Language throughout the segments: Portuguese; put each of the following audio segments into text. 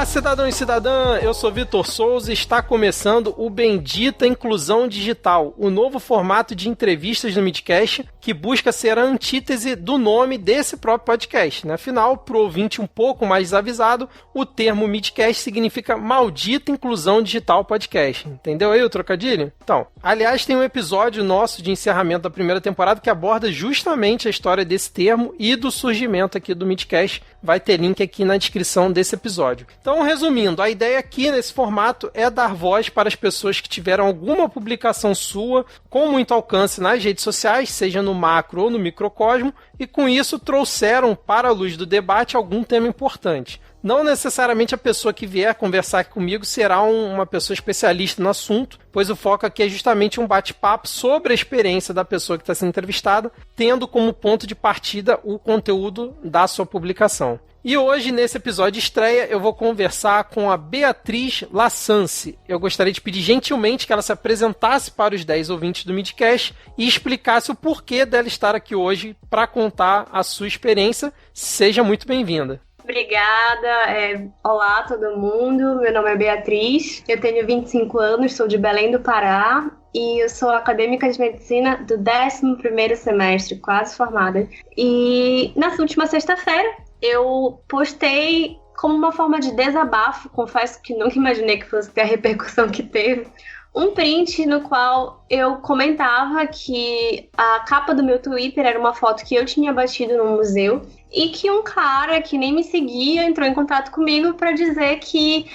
Olá, cidadão e cidadã, eu sou Vitor Souza e está começando o Bendita Inclusão Digital, o novo formato de entrevistas no Midcast que busca ser a antítese do nome desse próprio podcast, né? Afinal, para o ouvinte um pouco mais desavisado, o termo Midcast significa Maldita Inclusão Digital Podcast. Entendeu aí o trocadilho? Então, aliás, tem um episódio nosso de encerramento da primeira temporada que aborda justamente a história desse termo e do surgimento aqui do Midcast. Vai ter link aqui na descrição desse episódio. Então, resumindo, a ideia aqui nesse formato é dar voz para as pessoas que tiveram alguma publicação sua com muito alcance nas redes sociais, seja no macro ou no microcosmo, e com isso trouxeram para a luz do debate algum tema importante. Não necessariamente a pessoa que vier conversar comigo será uma pessoa especialista no assunto, pois o foco aqui é justamente um bate-papo sobre a experiência da pessoa que está sendo entrevistada, tendo como ponto de partida o conteúdo da sua publicação. E hoje, nesse episódio de estreia, eu vou conversar com a Beatriz Lassance. Eu gostaria de pedir gentilmente que ela se apresentasse para os 10 ouvintes do Midcast e explicasse o porquê dela estar aqui hoje para contar a sua experiência. Seja muito bem-vinda. Obrigada, olá todo mundo, meu nome é Beatriz, eu tenho 25 anos, sou de Belém do Pará e eu sou acadêmica de medicina do 11º semestre, quase formada. E na última sexta-feira eu postei como uma forma de desabafo, confesso que nunca imaginei que fosse ter a repercussão que teve, um print no qual eu comentava que a capa do meu Twitter era uma foto que eu tinha batido no museu e que um cara que nem me seguia entrou em contato comigo para dizer que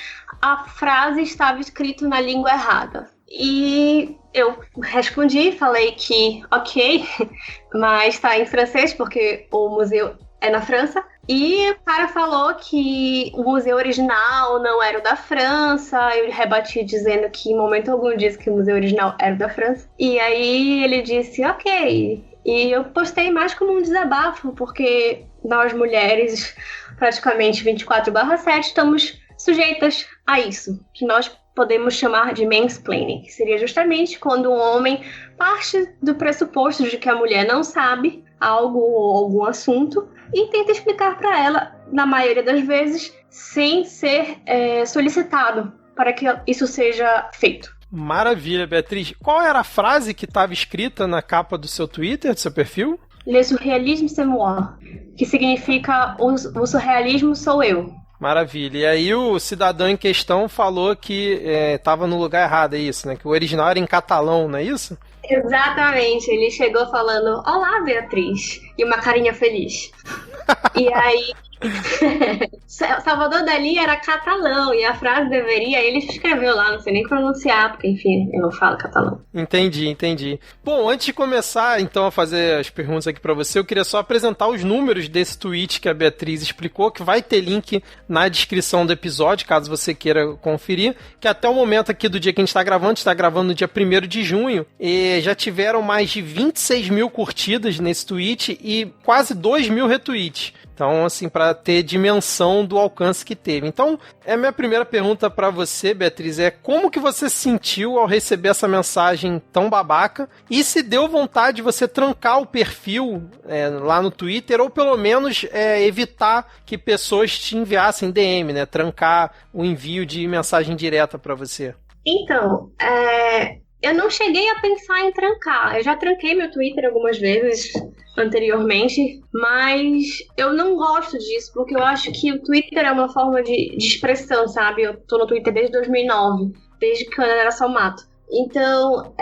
a frase estava escrita na língua errada. E eu respondi, falei que ok, mas está em francês porque o museu é na França. E o cara falou que o museu original não era o da França. Eu rebati dizendo que em momento algum disse que o museu original era o da França. E aí ele disse ok. E eu postei mais como um desabafo, porque nós mulheres, praticamente 24/7, estamos sujeitas a isso, que nós podemos chamar de mansplaining, que seria justamente quando um homem parte do pressuposto de que a mulher não sabe algo ou algum assunto e tenta explicar para ela, na maioria das vezes, sem ser solicitado para que isso seja feito. Maravilha, Beatriz. Qual era a frase que estava escrita na capa do seu Twitter, do seu perfil? Le surréalisme c'est moi, que significa o surrealismo sou eu. Maravilha. E aí o cidadão em questão falou que estava no lugar errado, é isso, né? Que o original era em catalão, não é isso? Exatamente. Ele chegou falando, olá, Beatriz, e uma carinha feliz. E aí... Salvador Dalí era catalão e a frase deveria, ele escreveu lá, não sei nem pronunciar, porque enfim, eu não falo catalão. Entendi. Bom, antes de começar então a fazer as perguntas aqui pra você, eu queria só apresentar os números desse tweet que a Beatriz explicou, que vai ter link na descrição do episódio, caso você queira conferir, que até o momento aqui do dia que a gente está gravando no dia 1º de junho, e já tiveram mais de 26 mil curtidas nesse tweet e quase 2 mil retweets. Então, assim, para ter dimensão do alcance que teve. Então, a minha primeira pergunta para você, Beatriz, é como que você se sentiu ao receber essa mensagem tão babaca? E se deu vontade de você trancar o perfil lá no Twitter, ou pelo menos evitar que pessoas te enviassem DM, né? Trancar o envio de mensagem direta para você. Então, eu não cheguei a pensar em trancar. Eu já tranquei meu Twitter algumas vezes anteriormente, mas eu não gosto disso, porque eu acho que o Twitter é uma forma de expressão, sabe? Eu tô no Twitter desde 2009, desde que eu era só mato. Então,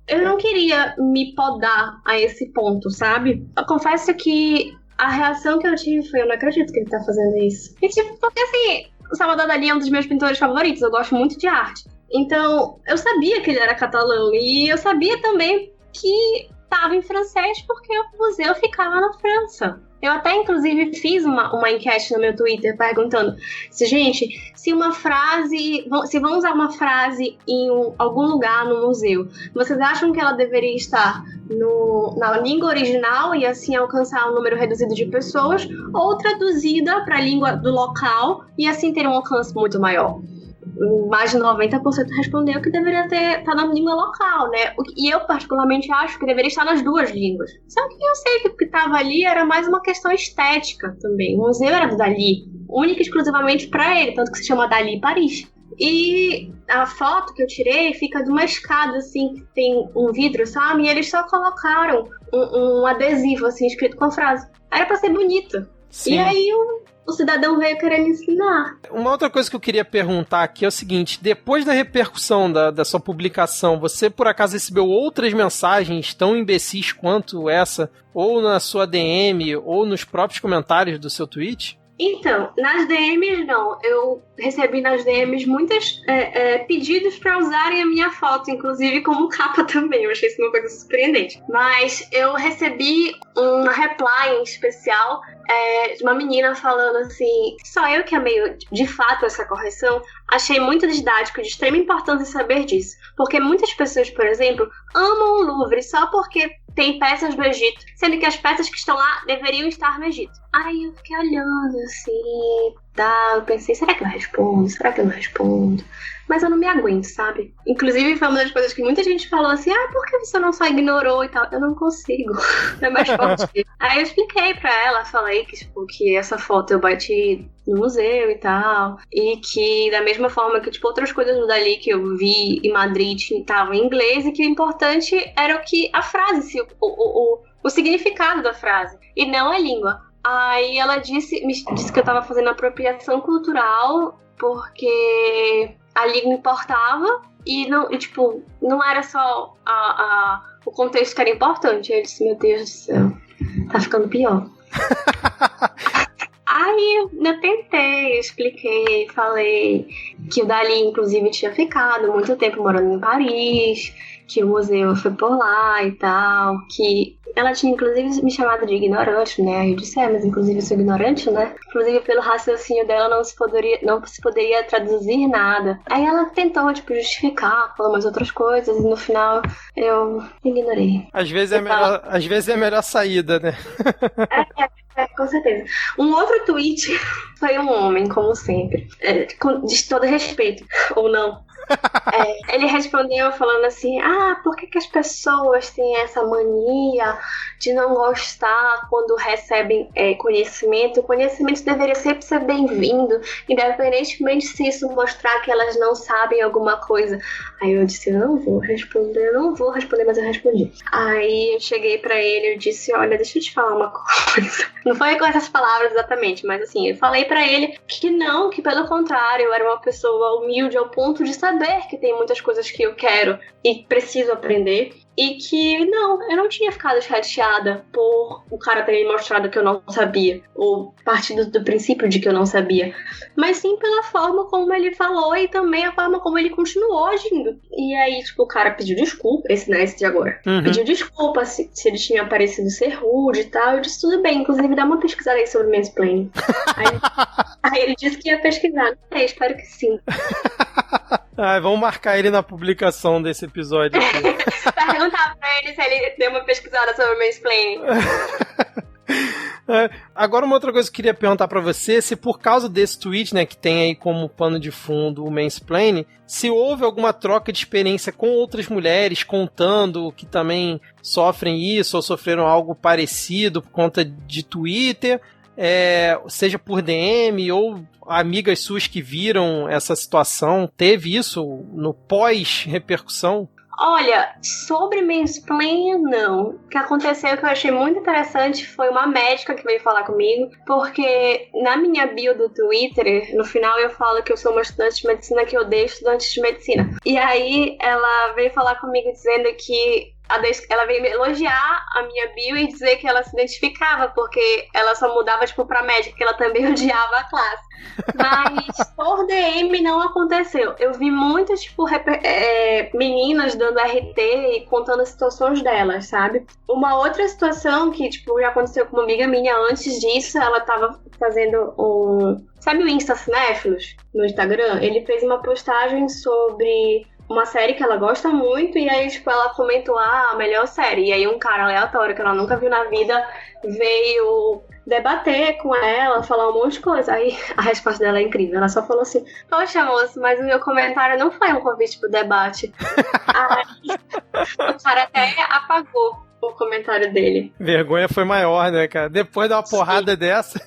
eu não queria me podar a esse ponto, sabe? Eu confesso que a reação que eu tive foi, eu não acredito que ele tá fazendo isso. E, porque assim, o Salvador Dalí é um dos meus pintores favoritos, eu gosto muito de arte. Então, eu sabia que ele era catalão e eu sabia também que estava em francês porque o museu ficava na França. Eu até, inclusive, fiz uma enquete no meu Twitter perguntando se uma frase, se vão usar uma frase em algum lugar no museu, vocês acham que ela deveria estar na língua original e assim alcançar um número reduzido de pessoas, ou traduzida para a língua do local e assim ter um alcance muito maior? Mais de 90% respondeu que deveria estar na língua local, né? E eu particularmente acho que deveria estar nas duas línguas. Só que eu sei que o que estava ali era mais uma questão estética também. O museu era do Dalí. única e exclusivamente pra ele, tanto que se chama Dali Paris. E a foto que eu tirei fica de uma escada, assim, que tem um vidro, sabe? E eles só colocaram um adesivo, assim, escrito com a frase. Era pra ser bonito. Sim. E aí o cidadão veio querer me ensinar. Uma outra coisa que eu queria perguntar aqui é o seguinte: depois da repercussão da sua publicação, você por acaso recebeu outras mensagens tão imbecis quanto essa? Ou na sua DM, ou nos próprios comentários do seu tweet? Então, nas DMs não. Eu recebi nas DMs muitos pedidos para usarem a minha foto, inclusive como capa também. Eu achei isso uma coisa surpreendente. Mas eu recebi um reply em especial de uma menina falando assim: só eu que amei de fato essa correção. Achei muito didático, de extrema importância saber disso. Porque muitas pessoas, por exemplo, amam o Louvre só porque tem peças do Egito, sendo que as peças que estão lá deveriam estar no Egito. Aí eu fiquei olhando assim, eu pensei, será que eu respondo? Será que eu não respondo? Mas eu não me aguento, sabe? Inclusive foi uma das coisas que muita gente falou assim: por que você não só ignorou e tal? Eu não consigo, é mais forte. Aí eu expliquei pra ela, falei que, tipo, que essa foto eu bati no museu e tal, e que da mesma forma que, tipo, outras coisas do Dali que eu vi em Madrid estavam em inglês, e que o importante era a frase, o significado da frase, e não a língua. Aí ela me disse que eu tava fazendo apropriação cultural porque a língua importava e não era só o contexto que era importante. Aí eu disse: meu Deus do céu, tá ficando pior. Aí eu tentei, expliquei, falei que o Dali, inclusive, tinha ficado muito tempo morando em Paris, que o museu foi por lá e tal, que ela tinha, inclusive, me chamado de ignorante, né? Aí eu disse: mas inclusive eu sou ignorante, né? Inclusive, pelo raciocínio dela, não se poderia traduzir nada. Aí ela tentou, justificar, falou umas outras coisas, e no final eu ignorei. Às vezes é a melhor saída, né? Com certeza. Um outro tweet foi um homem, como sempre, de todo respeito, ou não. Ele respondeu falando assim: por que as pessoas têm essa mania de não gostar quando recebem conhecimento? O conhecimento deveria sempre ser bem-vindo, independentemente se isso mostrar que elas não sabem alguma coisa. Aí eu disse: eu não vou responder, mas eu respondi. Aí eu cheguei pra ele e disse: olha, deixa eu te falar uma coisa. Não foi com essas palavras exatamente, mas assim, eu falei pra ele que não, que pelo contrário, eu era uma pessoa humilde ao ponto de saber que tem muitas coisas que eu quero e preciso aprender, e que não, eu não tinha ficado chateada por o cara ter me mostrado que eu não sabia, ou partindo do princípio de que eu não sabia, mas sim pela forma como ele falou e também a forma como ele continuou agindo. E aí, o cara pediu desculpa, esse de agora, pediu desculpa se ele tinha parecido ser rude e tal. Eu disse: tudo bem, inclusive dá uma pesquisada aí sobre mansplaining. Aí ele disse que ia pesquisar. Espero que sim. Vamos marcar ele na publicação desse episódio aqui. Perguntar pra ele se ele deu uma pesquisada sobre mansplaining. Agora, uma outra coisa que eu queria perguntar pra você: se por causa desse tweet, né, que tem aí como pano de fundo o mansplaining, se houve alguma troca de experiência com outras mulheres contando que também sofrem isso ou sofreram algo parecido por conta de Twitter, seja por DM ou amigas suas que viram essa situação. Teve isso no pós-repercussão? Olha, sobre mansplaining, não. O que aconteceu que eu achei muito interessante foi uma médica que veio falar comigo, porque na minha bio do Twitter, no final eu falo que eu sou uma estudante de medicina, que eu odeio estudantes de medicina. E aí ela veio falar comigo dizendo que ela veio me elogiar a minha bio e dizer que ela se identificava, porque ela só mudava, pra médica, que ela também odiava a classe. Mas por DM não aconteceu. Eu vi muitas, meninas dando RT e contando as situações delas, sabe? Uma outra situação que, já aconteceu com uma amiga minha antes disso, ela tava fazendo sabe o Insta Cinéfilos no Instagram? Ele fez uma postagem sobre uma série que ela gosta muito, e aí, ela comentou a melhor série. E aí um cara aleatório que ela nunca viu na vida veio debater com ela, falar um monte de coisa. Aí a resposta dela é incrível. Ela só falou assim: poxa, moço, mas o meu comentário não foi um convite pro debate. Aí o cara até apagou o comentário dele. Vergonha foi maior, né, cara? Depois de uma porrada dessa.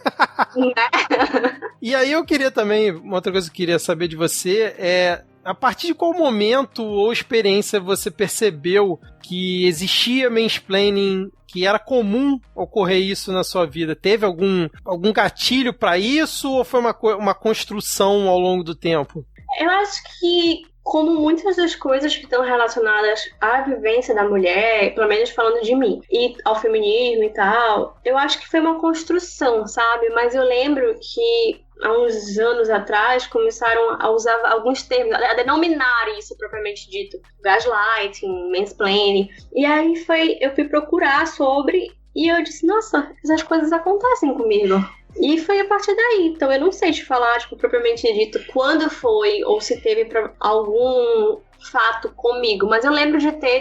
E aí eu queria também, uma outra coisa que eu queria saber de você é, a partir de qual momento ou experiência você percebeu que existia mansplaining, que era comum ocorrer isso na sua vida? Teve algum gatilho para isso ou foi uma construção ao longo do tempo? Eu acho que, como muitas das coisas que estão relacionadas à vivência da mulher, pelo menos falando de mim, e ao feminismo e tal, eu acho que foi uma construção, sabe? Mas eu lembro que há uns anos atrás começaram a usar alguns termos, a denominar isso propriamente dito, gaslighting, mansplaining, e aí eu fui procurar sobre, e eu disse, nossa, essas coisas acontecem comigo. E foi a partir daí. Então eu não sei te falar, propriamente dito, quando foi ou se teve algum fato comigo. Mas eu lembro de ter,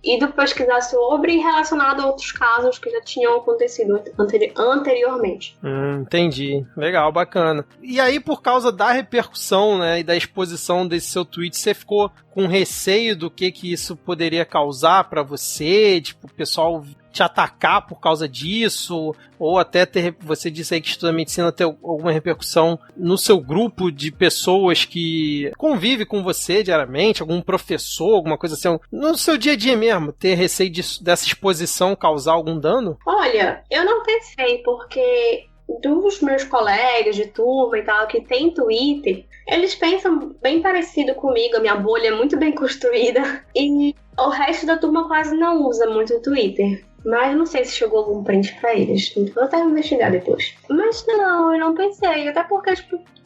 ido pesquisar sobre e relacionado a outros casos que já tinham acontecido anteriormente. Entendi. Legal, bacana. E aí, por causa da repercussão, né, e da exposição desse seu tweet, você ficou com receio do que isso poderia causar pra você? O pessoal te atacar por causa disso, ou até você disse aí que estuda medicina, ter alguma repercussão no seu grupo de pessoas que convive com você diariamente, algum professor, alguma coisa assim, no seu dia a dia mesmo, ter receio dessa exposição causar algum dano? Olha, eu não pensei, porque dos meus colegas de turma e tal, que tem Twitter, eles pensam bem parecido comigo, a minha bolha é muito bem construída, e o resto da turma quase não usa muito o Twitter. Mas não sei se chegou algum print pra eles. Vou até investigar depois. Mas não, eu não pensei. Até porque,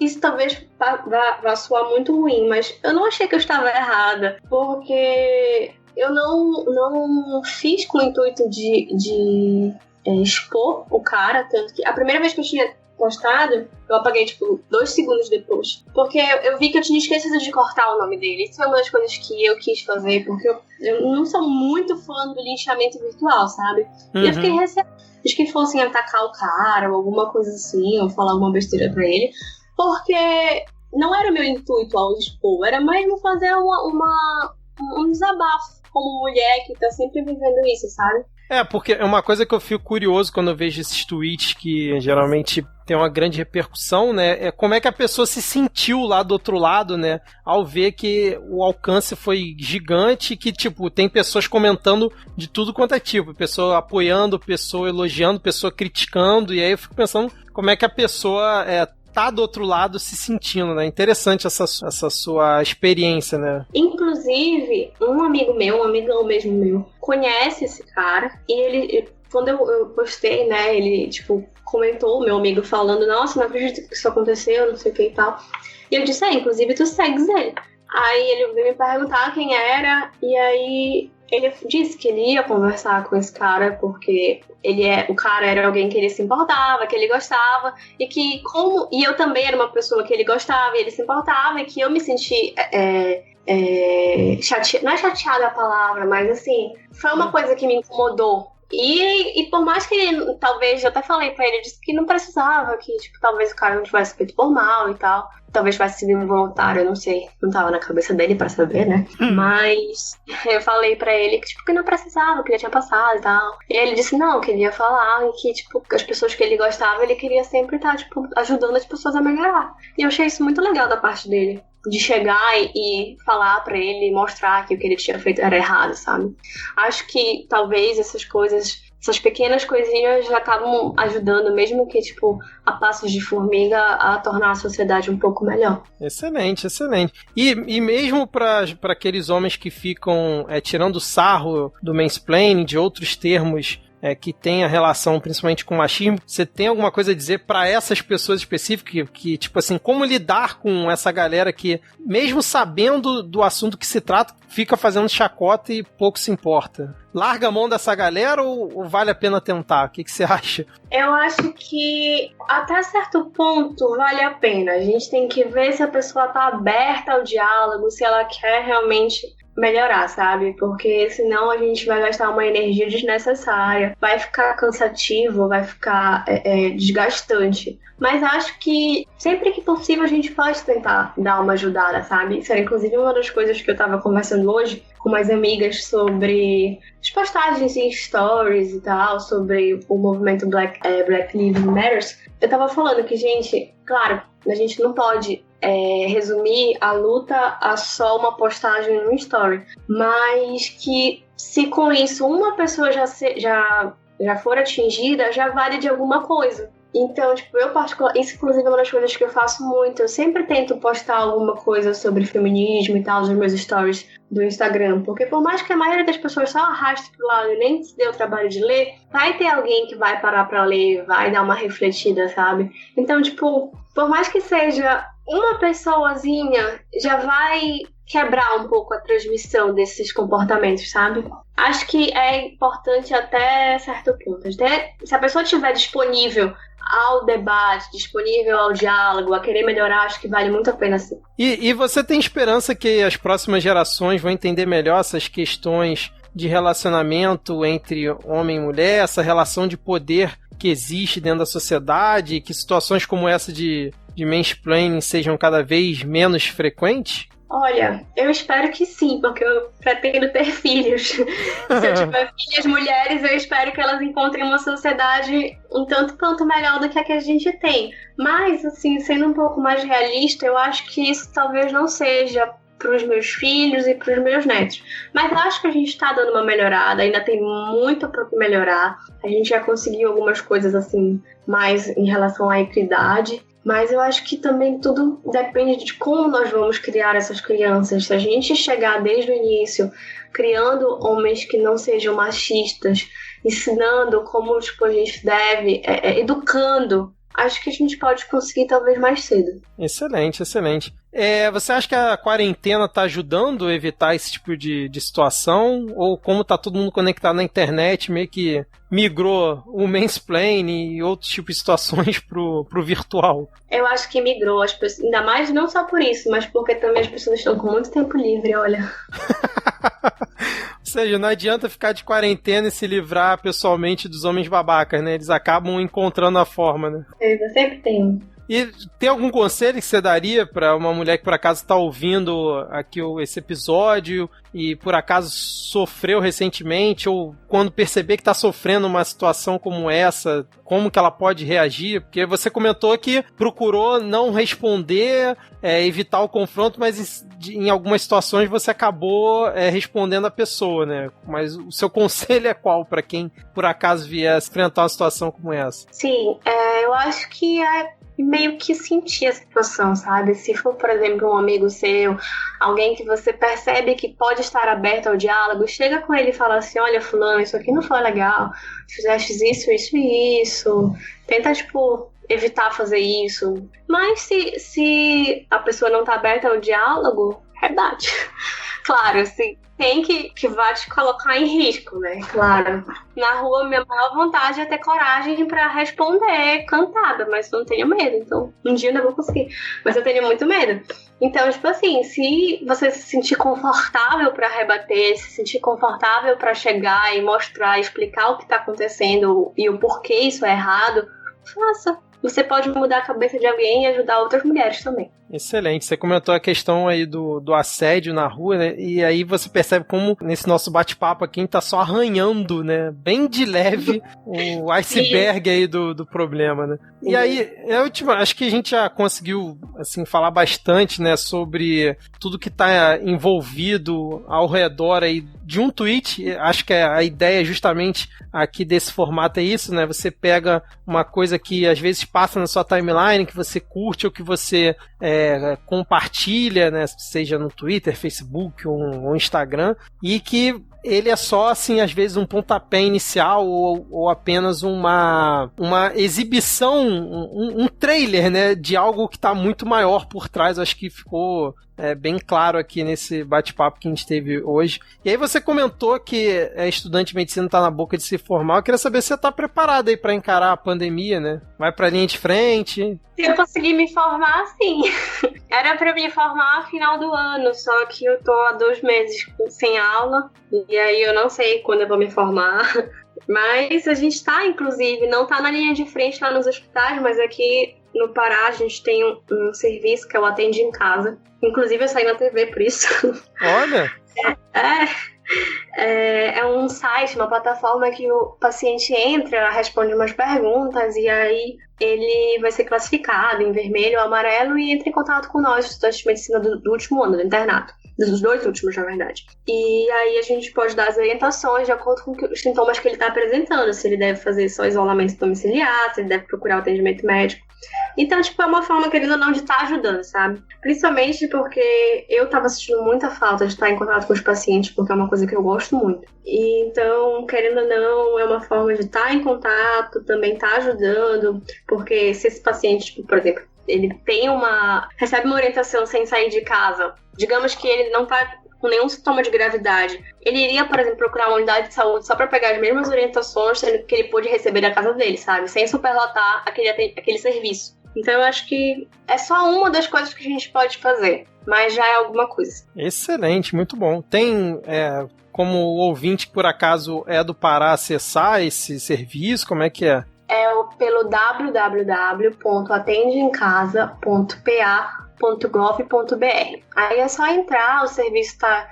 isso talvez vá soar muito ruim. Mas eu não achei que eu estava errada. Porque eu não fiz com o intuito de expor o cara. Tanto que a primeira vez que eu tinha postado, eu apaguei, 2 segundos depois. Porque eu vi que eu tinha esquecido de cortar o nome dele. Isso foi uma das coisas que eu quis fazer, porque eu não sou muito fã do linchamento virtual, sabe? Uhum. E eu fiquei receosa de que fossem atacar o cara, ou alguma coisa assim, ou falar alguma besteira pra ele. Porque não era o meu intuito ao expor, era mesmo fazer um desabafo como mulher que tá sempre vivendo isso, sabe? Porque é uma coisa que eu fico curioso quando eu vejo esses tweets que geralmente tem uma grande repercussão, né? É como é que a pessoa se sentiu lá do outro lado, né? Ao ver que o alcance foi gigante e que, tem pessoas comentando de tudo quanto é tipo. Pessoa apoiando, pessoa elogiando, pessoa criticando. E aí eu fico pensando como é que a pessoa tá do outro lado se sentindo, né? Interessante essa sua experiência, né? Inclusive, um amigão mesmo meu, conhece esse cara e ele, quando eu postei, né, ele, comentou, meu amigo, falando, nossa, não acredito que isso aconteceu, não sei o que e tal. E eu disse, inclusive tu segues ele. Aí ele veio me perguntar quem era, e aí ele disse que ele ia conversar com esse cara porque o cara era alguém que ele se importava, que ele gostava, e que e eu também era uma pessoa que ele gostava e ele se importava, e que eu me senti chateada, não é chateada a palavra, mas assim, foi uma coisa que me incomodou. E por mais que ele, talvez, eu até falei pra ele, eu disse que não precisava, que talvez o cara não tivesse feito por mal e tal, talvez tivesse sido involuntário, eu não sei, não tava na cabeça dele pra saber, né? Mas eu falei pra ele que não precisava, que já tinha passado e tal. E ele disse não, que ele ia falar e que as pessoas que ele gostava, ele queria sempre estar ajudando as pessoas a melhorar. E eu achei isso muito legal da parte dele, de chegar e falar pra ele, mostrar que o que ele tinha feito era errado, sabe? Acho que talvez essas pequenas coisinhas já acabam ajudando, mesmo que, a passos de formiga, a tornar a sociedade um pouco melhor. Excelente, excelente. E mesmo para aqueles homens que ficam tirando sarro do mansplaining, de outros termos que tem a relação principalmente com o machismo, você tem alguma coisa a dizer para essas pessoas específicas que, como lidar com essa galera que, mesmo sabendo do assunto que se trata, fica fazendo chacota e pouco se importa? Larga a mão dessa galera ou vale a pena tentar? O que você acha? Eu acho que até certo ponto vale a pena. A gente tem que ver se a pessoa tá aberta ao diálogo, se ela quer realmente melhorar, sabe? Porque senão a gente vai gastar uma energia desnecessária, vai ficar cansativo, vai ficar desgastante. Mas acho que sempre que possível a gente pode tentar dar uma ajudada, sabe? Isso era inclusive uma das coisas que eu tava conversando hoje com umas amigas sobre as postagens em stories e tal, sobre o movimento Black Lives Matter. Eu tava falando que, gente, claro, a gente não pode resumir a luta a só uma postagem no story, mas que se com isso uma pessoa já for atingida, já vale de alguma coisa. Então, tipo, isso inclusive é uma das coisas que eu faço muito. Eu sempre tento postar alguma coisa sobre feminismo e tal nos meus stories do Instagram, porque por mais que a maioria das pessoas só arraste pro lado e nem se dê o trabalho de ler, vai ter alguém que vai parar pra ler, vai dar uma refletida, sabe? Então, tipo, por mais que seja uma pessoazinha, já vai quebrar um pouco a transmissão desses comportamentos, sabe? Acho que é importante até certo ponto. Até se a pessoa estiver disponível ao debate, disponível ao diálogo, a querer melhorar, acho que vale muito a pena sim. E você tem esperança que as próximas gerações vão entender melhor essas questões de relacionamento entre homem e mulher, essa relação de poder que existe dentro da sociedade, que situações como essa de mansplaining sejam cada vez menos frequentes? Olha, eu espero que sim, porque eu pretendo ter filhos. Se eu tiver filhas mulheres, eu espero que elas encontrem uma sociedade um tanto quanto melhor do que a que a gente tem. Mas, assim, sendo um pouco mais realista, eu acho que isso talvez não seja para os meus filhos e para os meus netos. Mas eu acho que a gente está dando uma melhorada, ainda tem muito para melhorar. A gente já conseguiu algumas coisas, assim, mais em relação à equidade. Mas eu acho que também tudo depende de como nós vamos criar essas crianças. Se a gente chegar desde o início, criando homens que não sejam machistas, ensinando como tipo, a gente deve, educando, acho que a gente pode conseguir talvez mais cedo. Excelente, excelente. Você acha que a quarentena está ajudando a evitar esse tipo de situação? Ou como está todo mundo conectado na internet, meio que migrou o mansplaining e outros tipos de situações pro virtual? Eu acho que migrou, as pessoas, ainda mais não só por isso, mas porque também as pessoas estão com muito tempo livre, olha. Ou seja, não adianta ficar de quarentena e se livrar pessoalmente dos homens babacas, né? Eles acabam encontrando a forma, né? Eu sempre tenho. E tem algum conselho que você daria para uma mulher que por acaso está ouvindo aqui esse episódio e por acaso sofreu recentemente ou quando perceber que está sofrendo uma situação como essa, como que ela pode reagir? Porque você comentou que procurou não responder, evitar o confronto, mas em algumas situações você acabou respondendo a pessoa, né? Mas o seu conselho é qual para quem por acaso vier enfrentar uma situação como essa? Sim, eu acho que meio que sentir a situação, sabe? Se for, por exemplo, um amigo seu, alguém que você percebe que pode estar aberto ao diálogo, chega com ele e fala assim, olha, fulano, isso aqui não foi legal, fizeste isso, isso e isso, tenta, tipo, evitar fazer isso. Mas se a pessoa não tá aberta ao diálogo, rebate. Claro, assim, tem que vai te colocar em risco, né? Claro. Na rua, minha maior vontade é ter coragem pra responder cantada, mas eu não tenho medo. Então, um dia eu ainda vou conseguir. Mas eu tenho muito medo. Então, tipo assim, se você se sentir confortável pra rebater, se sentir confortável pra chegar e mostrar, explicar o que tá acontecendo e o porquê isso é errado, faça. Você pode mudar a cabeça de alguém e ajudar outras mulheres também. Excelente. Você comentou a questão aí do assédio na rua, né? E aí você percebe como nesse nosso bate-papo aqui a gente tá só arranhando, né? Bem de leve o iceberg aí do problema, né? E aí, acho que a gente já conseguiu, assim, falar bastante, né? Sobre tudo que tá envolvido ao redor aí de um tweet. Acho que a ideia justamente aqui desse formato é isso, né? Você pega uma coisa que às vezes passa na sua timeline, que você curte ou que você compartilha, né, seja no Twitter, Facebook ou Instagram, e que ele é só, assim, às vezes um pontapé inicial ou apenas uma exibição, um trailer, né, de algo que está muito maior por trás. Acho que ficou bem claro aqui nesse bate-papo que a gente teve hoje. E aí você comentou que estudante de medicina está na boca de se formar. Eu queria saber se você está preparado aí para encarar a pandemia, né? Vai para a linha de frente? Se eu conseguir me formar, sim. Era pra me formar no final do ano, só que eu tô há 2 meses sem aula, e aí eu não sei quando eu vou me formar. Mas a gente tá, inclusive, não tá na linha de frente lá nos hospitais, mas aqui no Pará a gente tem um serviço que é o Atende em Casa. Inclusive eu saí na TV por isso. Olha! É um site, uma plataforma que o paciente entra, responde umas perguntas e aí ele vai ser classificado em vermelho ou amarelo e entra em contato com nós, estudantes de medicina do último ano do internato. Dos 2 últimos, na verdade. E aí a gente pode dar as orientações de acordo com os sintomas que ele está apresentando, se ele deve fazer só isolamento domiciliar, se ele deve procurar o atendimento médico. Então, tipo, é uma forma, querendo ou não, de estar ajudando, sabe? Principalmente porque eu tava sentindo muita falta de estar em contato com os pacientes, porque é uma coisa que eu gosto muito. E então, querendo ou não, é uma forma de estar em contato, também estar ajudando, porque se esse paciente, tipo, por exemplo, ele recebe uma orientação sem sair de casa, digamos que ele não tá com nenhum sintoma de gravidade, ele iria, por exemplo, procurar uma unidade de saúde só para pegar as mesmas orientações que ele pôde receber da casa dele, sabe? Sem superlotar aquele serviço. Então eu acho que é só uma das coisas que a gente pode fazer, mas já é alguma coisa. Excelente, muito bom. Tem como o ouvinte que por acaso é do Pará acessar esse serviço, como é que é? É pelo www.atendemcasa.pa.gov.br. Aí é só entrar, o serviço está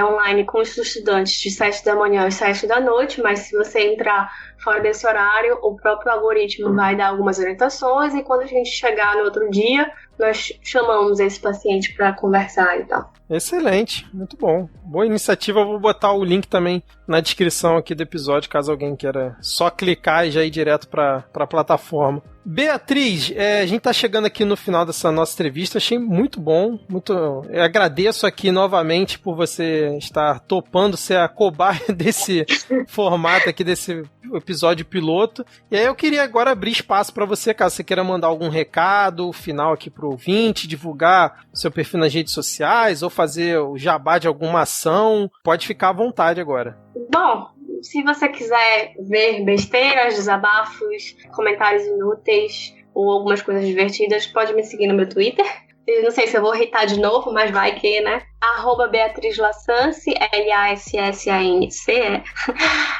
online com os estudantes de 7 da manhã às 7 da noite, mas se você entrar fora desse horário, o próprio algoritmo vai dar algumas orientações e quando a gente chegar no outro dia, nós chamamos esse paciente para conversar e tal. Excelente, muito bom. Boa iniciativa, eu vou botar o link também na descrição aqui do episódio, caso alguém queira só clicar e já ir direto para a plataforma. Beatriz, a gente está chegando aqui no final dessa nossa entrevista, achei muito bom, eu agradeço aqui novamente por você estar topando ser a cobaia desse formato aqui, desse episódio piloto, e aí eu queria agora abrir espaço para você, caso você queira mandar algum recado final aqui pro ouvinte, divulgar o seu perfil nas redes sociais, ou fazer o jabá de alguma ação, pode ficar à vontade agora. Bom, se você quiser ver besteiras, desabafos, comentários inúteis ou algumas coisas divertidas, pode me seguir no meu Twitter. Eu não sei se eu vou irritar de novo, mas vai que, né? @BeatrizLassance, LASSANC.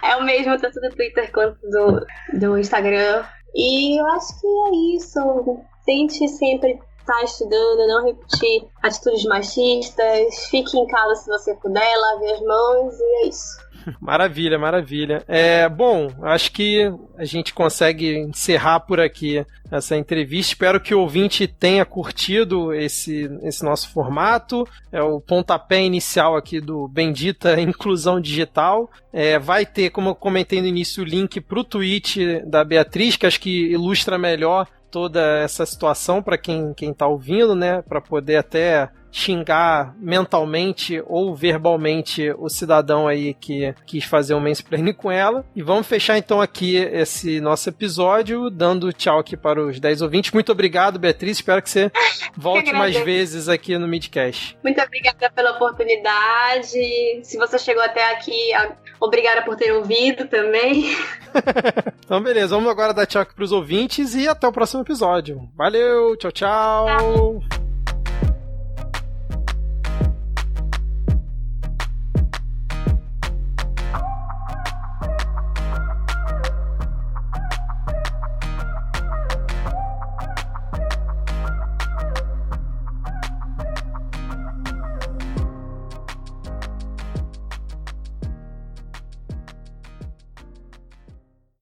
É o mesmo tanto do Twitter quanto do Instagram. E eu acho que é isso. Tente sempre estar estudando, não repetir atitudes machistas. Fique em casa se você puder, lave as mãos e é isso. Maravilha, maravilha. Bom, acho que a gente consegue encerrar por aqui essa entrevista. Espero que o ouvinte tenha curtido esse nosso formato. É o pontapé inicial aqui do Bendita Inclusão Digital. Vai ter, como eu comentei no início, o link para o tweet da Beatriz, que acho que ilustra melhor toda essa situação para quem está ouvindo, né? Para poder até xingar mentalmente ou verbalmente o cidadão aí que quis fazer um mansplaining com ela. E vamos fechar então aqui esse nosso episódio, dando tchau aqui para os 10 ouvintes. Muito obrigado, Beatriz, espero que você volte mais vezes aqui no Midcast. Muito obrigada pela oportunidade. Se você chegou até aqui, obrigada por ter ouvido também. Então beleza, vamos agora dar tchau aqui para os ouvintes e até o próximo episódio. Valeu, tchau, tchau.